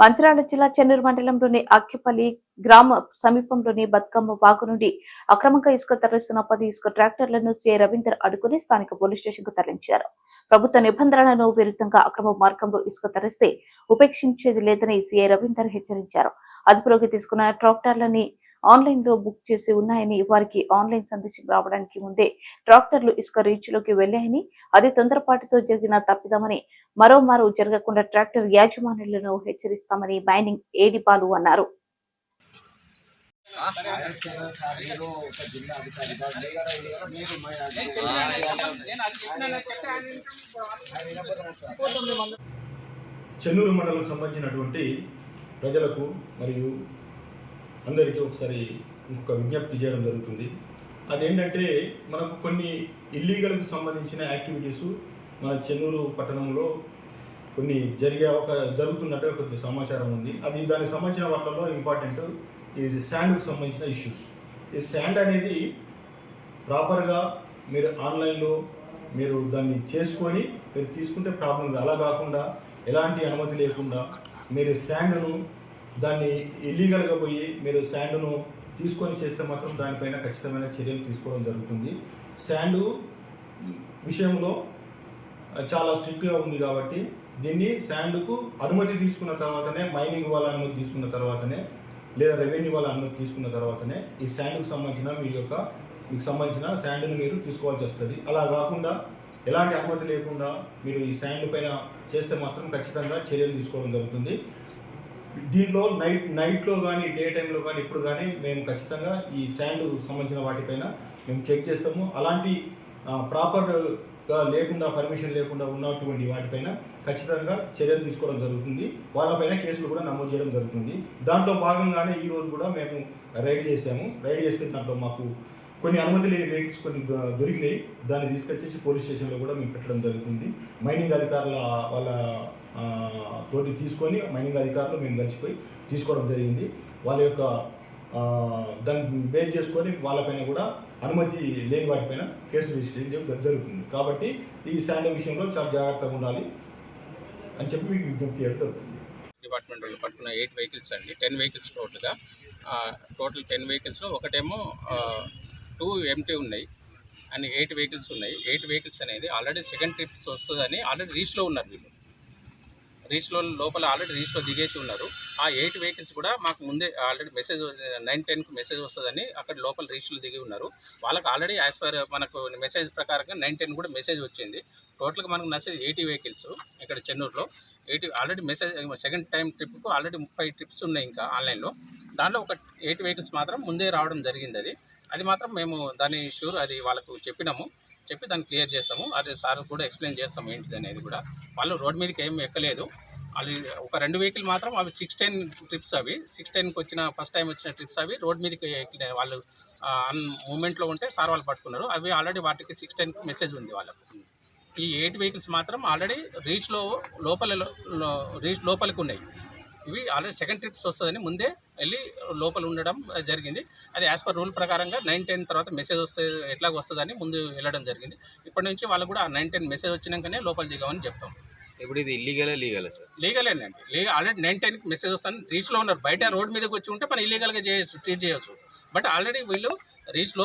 మంచిర్యాల జిల్లా చెన్నూరు మండలంలోని అక్కిపల్లి గ్రామ సమీపంలోని బతుకమ్మ వాగు నుండి అక్రమంగా ఇసుక తరలిస్తున్న 10 ఇసుక ట్రాక్టర్లను సీఐ రవీందర్ అడ్డుకుని స్థానిక పోలీస్ స్టేషన్ కు తరలించారు. ప్రభుత్వ నిబంధనలకు విరుద్ధంగా అక్రమ మార్గంలో ఇసుక తరలిస్తే ఉపేక్షించేది లేదని సీఐ రవీందర్ హెచ్చరించారు. అదుపులోకి తీసుకున్న ట్రాక్టర్లని ఆన్లైన్ లో బుక్ చేసి ఉన్నాయని, వారికి ఆన్లైన్ సందేశం రావడానికి ముందే ట్రాక్టర్లు ఇసుక రీచ్ లోకి వెళ్లాయని, అది తొందరపాటుతో జరిగిన తప్పిదమని, మరోమారు జరగకుండా ట్రాక్టర్ యాజమాన్యులను హెచ్చరిస్తామని మైనింగ్ ఏడీ బాలు అన్నారు. చెన్నూరు మండలం సంబంధించినటువంటి ప్రజలకు మరియు అందరికీ ఒకసారి ఇంకొక విజ్ఞప్తి చేయడం జరుగుతుంది. అదేంటంటే మనకు కొన్ని ఇల్లీగల్కి సంబంధించిన యాక్టివిటీసు మన చెన్నూరు పట్టణంలో కొన్ని జరుగుతున్నట్టుగా కొద్ది సమాచారం ఉంది. అది దానికి సంబంధించిన వాటిలో ఇంపార్టెంట్ ఈ శాండ్కి సంబంధించిన ఇష్యూస్. ఈ శాండ్ అనేది ప్రాపర్గా మీరు ఆన్లైన్లో మీరు దాన్ని చేసుకొని మీరు తీసుకుంటే ప్రాబ్లం లేదు. అలా కాకుండా ఎలాంటి అనుమతి లేకుండా మీరు శాండ్ను దాన్ని ఇల్లీగల్గా పోయి మీరు శాండ్ను తీసుకొని చేస్తే మాత్రం దానిపైన ఖచ్చితమైన చర్యలు తీసుకోవడం జరుగుతుంది. శాండ్ విషయంలో చాలా స్ట్రిక్ట్గా ఉంది కాబట్టి దీన్ని శాండ్కు అనుమతి తీసుకున్న తర్వాతనే, మైనింగ్ వాళ్ళ అనుమతి తీసుకున్న తర్వాతనే, లేదా రెవెన్యూ వాళ్ళ అనుమతి తీసుకున్న తర్వాతనే ఈ శాండ్కు సంబంధించిన మీకు సంబంధించిన శాండ్ను మీరు తీసుకోవాల్సి వస్తుంది. అలా కాకుండా ఎలాంటి అనుమతి లేకుండా మీరు ఈ శాండ్ పైన చేస్తే మాత్రం ఖచ్చితంగా చర్యలు తీసుకోవడం జరుగుతుంది. దీంట్లో నైట్లో కానీ డే టైంలో కానీ ఇప్పుడు కానీ మేము ఖచ్చితంగా ఈ శాండ్ సంబంధించిన వాటిపైన మేము చెక్ చేస్తాము. అలాంటి ప్రాపర్గా లేకుండా, పర్మిషన్ లేకుండా ఉన్నటువంటి వాటిపైన ఖచ్చితంగా చర్యలు తీసుకోవడం జరుగుతుంది. వాళ్ళపైన కేసులు కూడా నమోదు చేయడం జరుగుతుంది. దాంట్లో భాగంగానే ఈరోజు కూడా మేము రైడ్ చేసాము. రైడ్ చేస్తే దాంట్లో మాకు కొన్ని అనుమతి లేని వెహికల్స్ కొన్ని దొరికినాయి. దాన్ని తీసుకొచ్చేసి పోలీస్ స్టేషన్లో కూడా మేము పెట్టడం జరుగుతుంది. మైనింగ్ అధికారుల వాళ్ళ తోటి తీసుకొని మైనింగ్ అధికారులు మేము కలిసిపోయి తీసుకోవడం జరిగింది. వాళ్ళ యొక్క దాన్ని బేస్ చేసుకొని వాళ్ళపైన కూడా అనుమతి లేని వాటిపైన కేసులు రిజిస్టర్ చేయడం జరుగుతుంది. కాబట్టి ఈ శాండ్ విషయంలో చాలా జాగ్రత్తగా ఉండాలి అని చెప్పి మీకు విజ్ఞప్తి చేయడం జరుగుతుంది. డిపార్ట్మెంట్ పట్టుకున్న 8 వెహికల్స్ అండి, 10 వెహికల్స్ టోటల్ 10 వెహికల్స్లో ఒకటేమో 2 ఎంటీ ఉన్నాయి అండ్ 8 వెహికల్స్ ఉన్నాయి. 8 వెహికల్స్ అనేది ఆల్రెడీ సెకండ్ ట్రిప్స్ వస్తుందని ఆల్రెడీ రీచ్లో ఉన్నారు. వీళ్ళు రీచ్లో లోపల ఆల్రెడీ రీచ్లో దిగేసి ఉన్నారు. ఆ 8 వెహికల్స్ కూడా మాకు ముందే ఆల్రెడీ మెసేజ్ 9:10కి మెసేజ్ వస్తుందని అక్కడ లోపల రీచ్లో దిగి ఉన్నారు. వాళ్ళకి ఆల్రెడీ యాజ్ పర్ మనకు మెసేజ్ ప్రకారంగా 9:10 కూడా మెసేజ్ వచ్చింది. టోటల్గా మనకు మెసేజ్ 80 వెహికల్స్ ఇక్కడ చెన్నూరులో 80 ఆల్రెడీ మెసేజ్. సెకండ్ టైం ట్రిప్కు ఆల్రెడీ 30 ట్రిప్స్ ఉన్నాయి ఇంకా ఆన్లైన్లో. దాంట్లో ఒక 8 వెహికల్స్ మాత్రం ముందే రావడం జరిగింది. అది మాత్రం మేము దాన్ని షూర్ అది వాళ్ళకు చెప్పి దాన్ని క్లియర్ చేస్తాము. అదే సార్ కూడా ఎక్స్ప్లెయిన్ చేస్తాము ఏంటిది అనేది కూడా. వాళ్ళు రోడ్ మీదకి ఏం ఎక్కలేదు. అది ఒక 2 వెహికల్ మాత్రం అవి 610 ట్రిప్స్, అవి 610కి వచ్చిన ఫస్ట్ టైం వచ్చిన ట్రిప్స్ అవి రోడ్ మీదకి ఎక్కిన వాళ్ళు మూమెంట్లో ఉంటే సార్ వాళ్ళు పట్టుకున్నారు. అవి ఆల్రెడీ వాటికి 610కి మెసేజ్ ఉంది వాళ్ళకు. ఈ 8 వెహికల్స్ మాత్రం ఆల్రెడీ రీచ్ లోపలికి ఉన్నాయి. ఇవి ఆల్రెడీ సెకండ్ ట్రిప్స్ వస్తుందని ముందే వెళ్ళి లోపల ఉండడం జరిగింది. అది యాజ్ పర్ రూల్ ప్రకారంగా 9:10 తర్వాత మెసేజ్ వస్తే ఎట్లాగ వస్తుందని ముందు వెళ్ళడం జరిగింది. ఇప్పటి నుంచి వాళ్ళు కూడా 9:10 మెసేజ్ వచ్చినాకనే లోపల దిగామని చెప్తాం. ఇప్పుడు ఇది లీగలా సార్? లీగలేనండి. ఆల్రెడీ 9:10కి మెసేజ్ వస్తాను రీచ్లో ఉన్నారు. బయట రోడ్ మీదకి వచ్చి ఉంటే మనం ఇల్లీగల్గా ట్రీట్ చేయొచ్చు. బట్ ఆల్రెడీ వీళ్ళు రీచ్లో